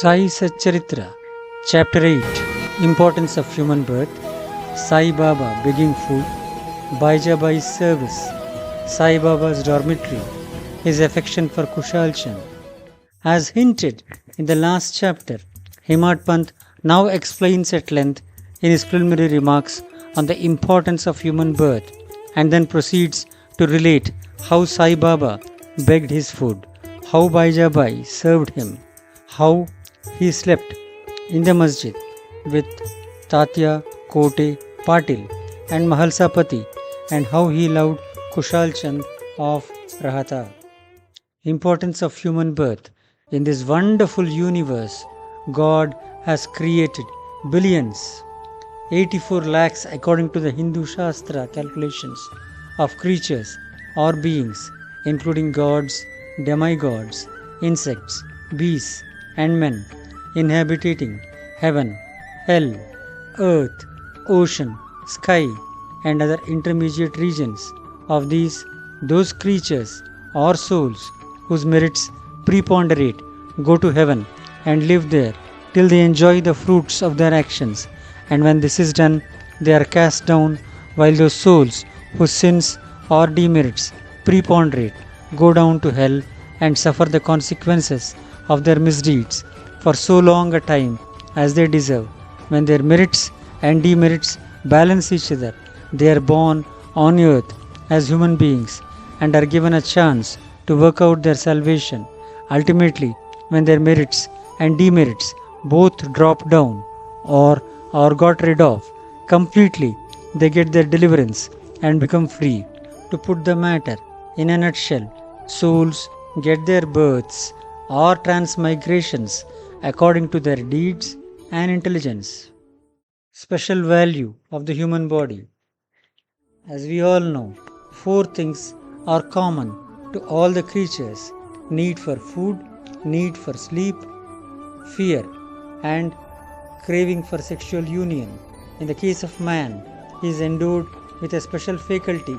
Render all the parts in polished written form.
Sai Satcharitra, Chapter 8, Importance of Human Birth, Sai Baba begging food, Baijabai's service, Sai Baba's dormitory, his affection for Kushal Chand. As hinted in the last chapter, Himad Pant now explains at length in his preliminary remarks on the importance of human birth and then proceeds to relate how Sai Baba begged his food, how Baijabai served him, how he slept in the masjid with Tatya, Kote, Patil and Mahalsapati, and how he loved Kushal Chand of Rahata. Importance of human birth. In this wonderful universe, God has created billions, 84 lakhs according to the Hindu Shastra calculations, of creatures or beings, including gods, demigods, insects, beasts, and men, inhabiting heaven, hell, earth, ocean, sky, and other intermediate regions. Of these, those creatures or souls whose merits preponderate go to heaven and live there till they enjoy the fruits of their actions, and when this is done, they are cast down, while those souls whose sins or demerits preponderate go down to hell and suffer the consequences of their misdeeds for so long a time as they deserve. When their merits and demerits balance each other, they are born on earth as human beings and are given a chance to work out their salvation. Ultimately, when their merits and demerits both drop down or are got rid of completely, they get their deliverance and become free. To put the matter in a nutshell, souls get their births or transmigrations according to their deeds and intelligence. Special value of the human body. As we all know, 4 things are common to all the creatures: need for food, need for sleep, fear, and craving for sexual union. In the case of man, he is endowed with a special faculty,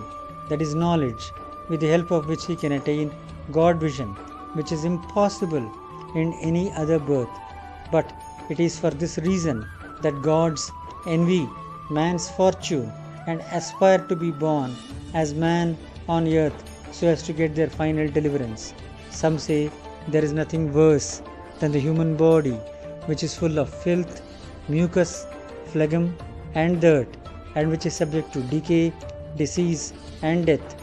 that is knowledge, with the help of which he can attain God vision, which is impossible in any other birth. But it is for this reason that gods envy man's fortune and aspire to be born as man on earth so as to get their final deliverance. Some say there is nothing worse than the human body, which is full of filth, mucus, phlegm, and dirt, and which is subject to decay, disease, and death.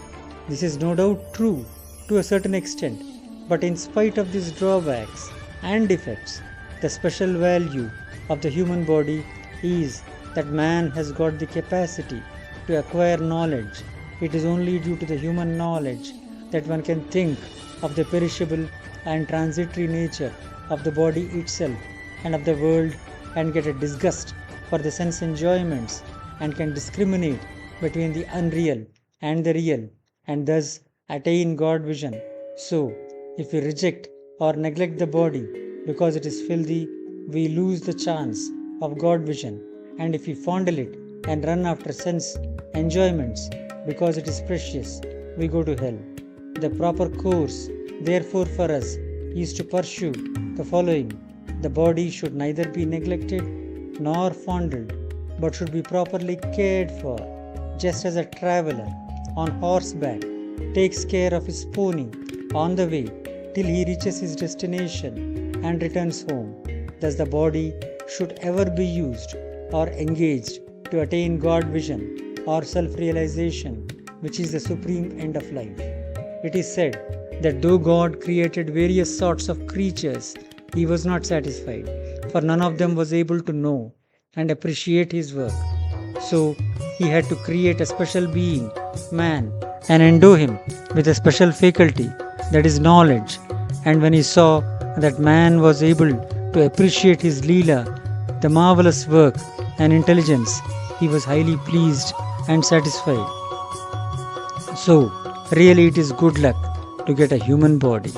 This is no doubt true to a certain extent, but in spite of these drawbacks and defects, the special value of the human body is that man has got the capacity to acquire knowledge. It is only due to the human knowledge that one can think of the perishable and transitory nature of the body itself and of the world, and get a disgust for the sense enjoyments, and can discriminate between the unreal and the real, and thus attain God vision. So, if we reject or neglect the body because it is filthy, we lose the chance of God vision, and if we fondle it and run after sense enjoyments because it is precious, we go to hell. The proper course, therefore, for us is to pursue the following. The body should neither be neglected nor fondled, but should be properly cared for, just as a traveler on horseback takes care of his pony on the way till he reaches his destination and returns home. Thus the body should ever be used or engaged to attain God vision or self-realization, which is the supreme end of life. It is said that though God created various sorts of creatures, he was not satisfied, for none of them was able to know and appreciate his work. So he had to create a special being, man, and endow him with a special faculty, that is knowledge. And when he saw that man was able to appreciate his Leela, the marvelous work and intelligence, he was highly pleased and satisfied. So, really it is good luck to get a human body,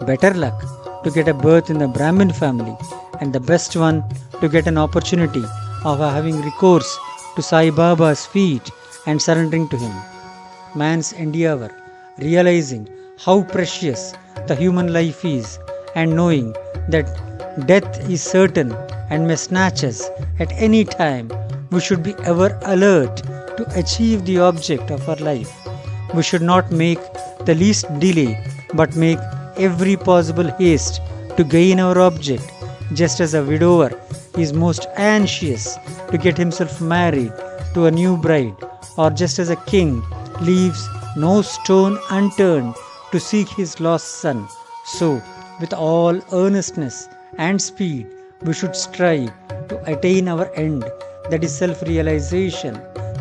better luck to get a birth in the Brahmin family, and the best one to get an opportunity of having recourse to Sai Baba's feet and surrendering to him. Man's endeavor, realizing how precious the human life is, and knowing that Death is certain and may snatch us at any time. We should be ever alert to achieve the object of our life. We should not make the least delay, but make every possible haste to gain our object, just as a widower is most anxious to get himself married to a new bride, or just as a king leaves no stone unturned to seek his lost son. So, with all earnestness and speed, we should strive to attain our end, that is self realization,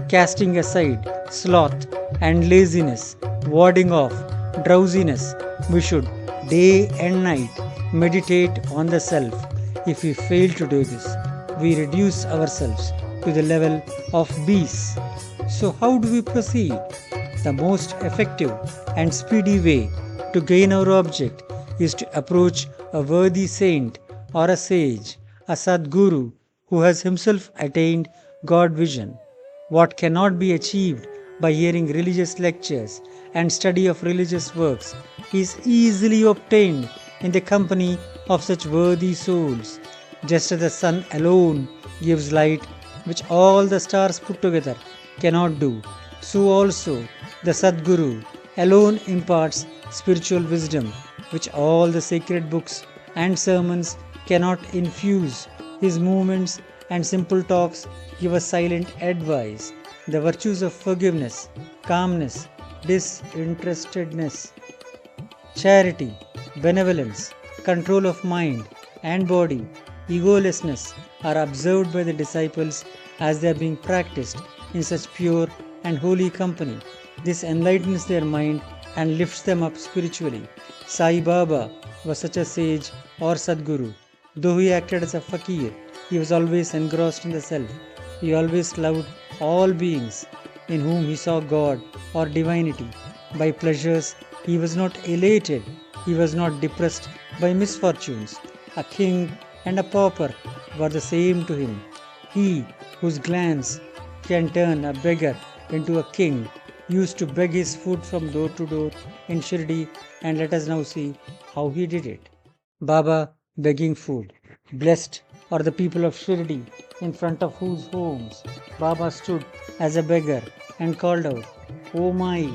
casting aside sloth and laziness, warding off drowsiness. We should day and night meditate on the self. If we fail to do this, we reduce ourselves to the level of beasts. So, how do we proceed? The most effective and speedy way to gain our object is to approach a worthy saint or a sage, a Sadguru who has himself attained God vision. What cannot be achieved by hearing religious lectures and study of religious works is easily obtained in the company of such worthy souls. Just as the sun alone gives light, which all the stars put together cannot do, so also the Sadguru alone imparts spiritual wisdom, which all the sacred books and sermons cannot infuse. His movements and simple talks give us silent advice. The virtues of forgiveness, calmness, disinterestedness, charity, benevolence, control of mind and body, egolessness are observed by the disciples as they are being practiced in such pure and holy company. This enlightens their mind and lifts them up spiritually. Sai Baba was such a sage or Sadguru. Though he acted as a fakir, he was always engrossed in the self. He always loved all beings in whom he saw God or divinity. By pleasures, he was not elated. He was not depressed by misfortunes. A king and a pauper were the same to him. He whose glance can turn a beggar into a king used to beg his food from door to door in Shirdi, and let us now see how he did it. Baba begging food. Blessed are the people of Shirdi, in front of whose homes Baba stood as a beggar and called out, "Oh my,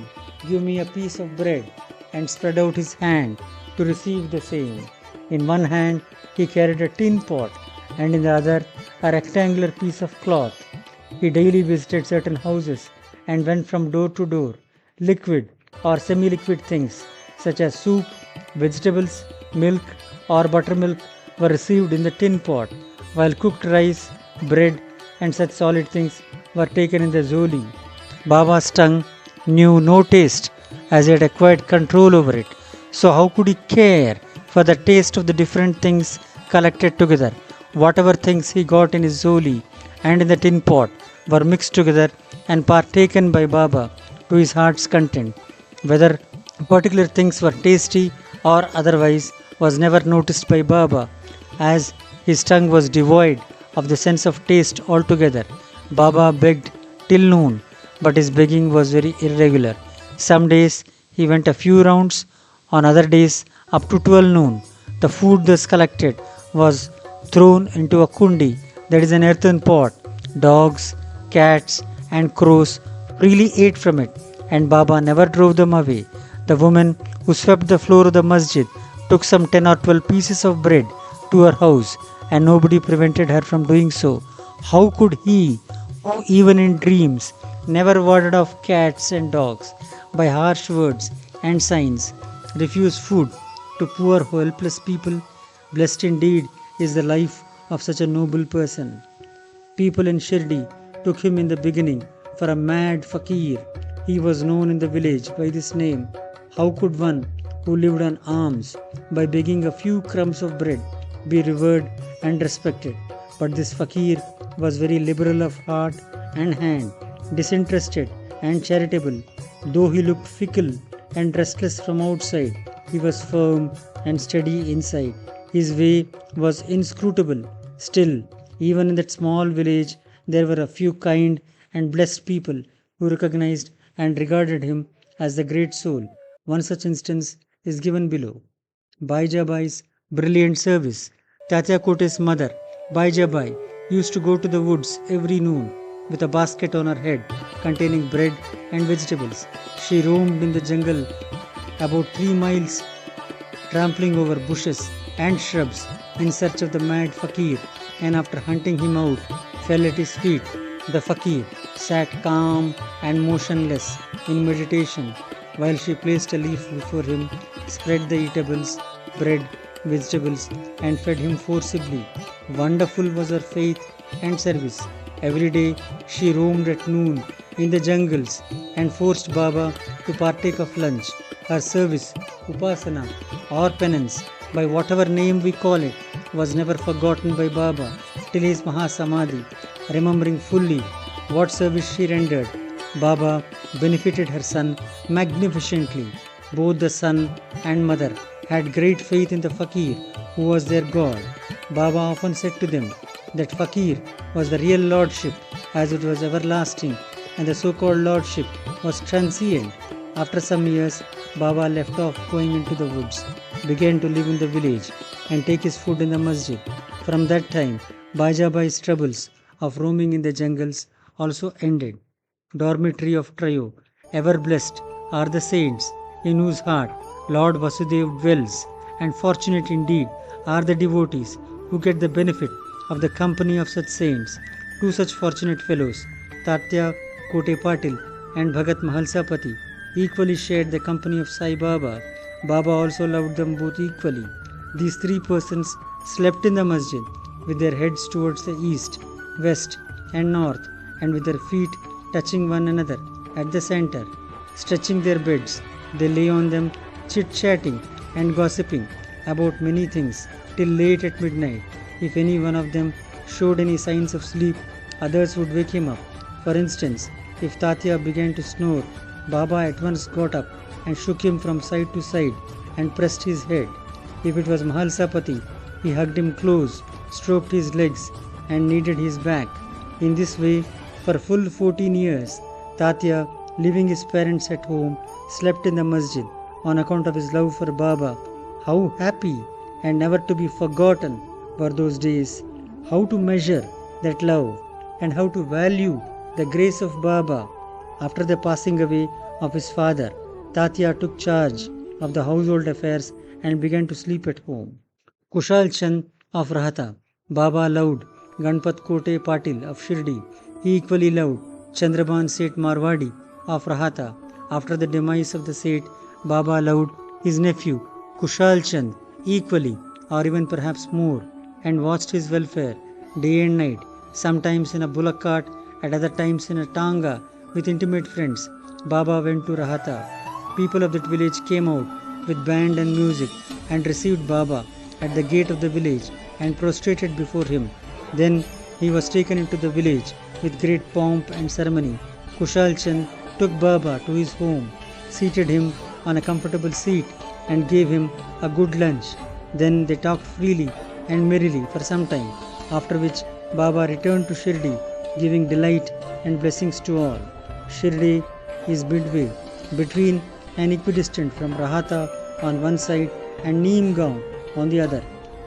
give me a piece of bread," and spread out his hand to receive the same. In one hand he carried a tin pot, and in the other a rectangular piece of cloth. He daily visited certain houses and went from door to door. Liquid or semi-liquid things such as soup, vegetables, milk or buttermilk were received in the tin pot, while cooked rice, bread and such solid things were taken in the zoli. Baba's tongue knew no taste as he had acquired control over it. So how could he care for the taste of the different things collected together? Whatever things he got in his zoli and in the tin pot were mixed together and partaken by Baba to his heart's content. Whether particular things were tasty or otherwise was never noticed by Baba, as his tongue was devoid of the sense of taste altogether. Baba begged till noon, but his begging was very irregular. Some days he went a few rounds, on other days up to 12 noon. The food thus collected was thrown into a kundi, that is an earthen pot. Dogs, cats and crows freely ate from it, and Baba never drove them away. The woman who swept the floor of the masjid took some 10 or 12 pieces of bread to her house, and nobody prevented her from doing so. How could he, who even in dreams never warded off cats and dogs by harsh words and signs, refuse food to poor helpless people? Blessed indeed is the life of such a noble person. People in Shirdi took him in the beginning for a mad fakir. He was known in the village by this name. How could one who lived on alms by begging a few crumbs of bread be revered and respected? But this fakir was very liberal of heart and hand, disinterested and charitable. Though he looked fickle and restless from outside, he was firm and steady inside. His way was inscrutable. Still, even in that small village, there were a few kind and blessed people who recognized and regarded him as the great soul. One such instance is given below. Baijaba's brilliant service Tatya Kote's mother, Baijabai, used to go to the woods every noon with a basket on her head containing bread and vegetables. She roamed in the jungle about 3 miles, trampling over bushes and shrubs in search of the mad fakir, and after hunting him out, fell at his feet. The fakir sat calm and motionless in meditation while she placed a leaf before him, spread the eatables, bread, vegetables, and fed him forcibly. Wonderful was her faith and service. Every day she roamed at noon in the jungles and forced Baba to partake of lunch. Her service, upasana, or penance, by whatever name we call it, was never forgotten by Baba till his Mahasamadhi. Remembering fully what service she rendered, Baba benefited her son magnificently. Both the son and mother had great faith in the fakir who was their God. Baba often said to them that fakir was the real lordship, as it was everlasting, and the so-called lordship was transient. After some years, Baba left off going into the woods, began to live in the village, and take his food in the masjid. From that time, Bajabai's troubles of roaming in the jungles also ended. Dormitory of Trayo, ever blessed are the saints in whose heart Lord Vasudev dwells, and fortunate indeed are the devotees who get the benefit of the company of such saints. Two such fortunate fellows, Tatya Kote Patil and Bhagat Mahalsapati, equally shared the company of Sai Baba. Baba also loved them both equally. These 3 persons slept in the masjid with their heads towards the east, west, and north, and with their feet touching one another at the center. Stretching their beds, they lay on them, chit-chatting and gossiping about many things till late at midnight. If any one of them showed any signs of sleep, others would wake him up. For instance, if Tatya began to snore, Baba at once got up and shook him from side to side and pressed his head. If it was Mahalsapati, he hugged him close, stroked his legs, and kneaded his back. In this way, for full 14 years, Tatya, leaving his parents at home, slept in the masjid on account of his love for Baba. How happy and never to be forgotten were those days. How to measure that love and how to value the grace of Baba. After the passing away of his father, Tatya took charge of the household affairs and began to sleep at home. Kushal Chand of Rahata, Baba loved Ganpat Kote Patil of Shirdi. He equally loved Chandraban Seth Marwadi of Rahata. After the demise of the Seth, Baba loved his nephew Kushal Chand equally, or even perhaps more, and watched his welfare day and night, sometimes in a bullock cart, at other times in a tanga with intimate friends. Baba went to Rahata. People of that village came out with band and music and received Baba at the gate of the village and prostrated before him. Then he was taken into the village with great pomp and ceremony. Kushal Chand took Baba to his home, seated him on a comfortable seat, and gave him a good lunch. Then they talked freely and merrily for some time, after which Baba returned to Shirdi, giving delight and blessings to all. Shirdi is midway between and equidistant from Rahata on one side and Neemgaon on the other.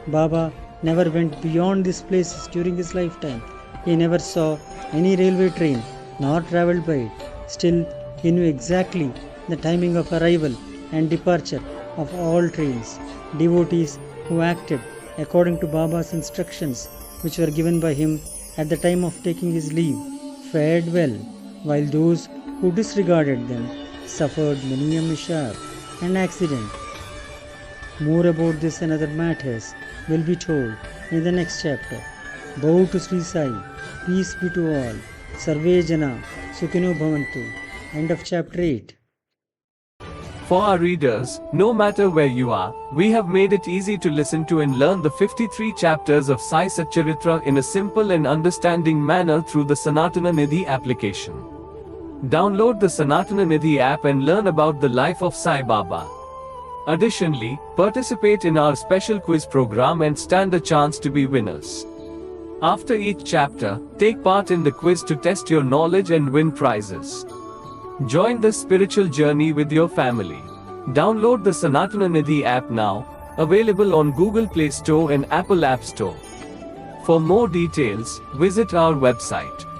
Baba never went beyond these places during his lifetime. He never saw any railway train nor travelled by it. Still, he knew exactly the timing of arrival and departure of all trains. Devotees who acted according to Baba's instructions, which were given by him at the time of taking his leave, fared well, while those who disregarded them suffered many a mishap and accident. More about this and other matters will be told in the next chapter. Bow to Sri Sai. Peace be to all. Sarve Jana Sukhino Bhavantu. End of chapter 8. For our readers, no matter where you are, we have made it easy to listen to and learn the 53 chapters of Sai Satcharitra in a simple and understanding manner through the Sanatana Nidhi application. Download the Sanatana Nidhi app and learn about the life of Sai Baba. Additionally, participate in our special quiz program and stand a chance to be winners. After each chapter, take part in the quiz to test your knowledge and win prizes. Join this spiritual journey with your family. Download the Sanatana Nidhi app now. Available on Google Play Store and Apple App Store. For more details, visit our website.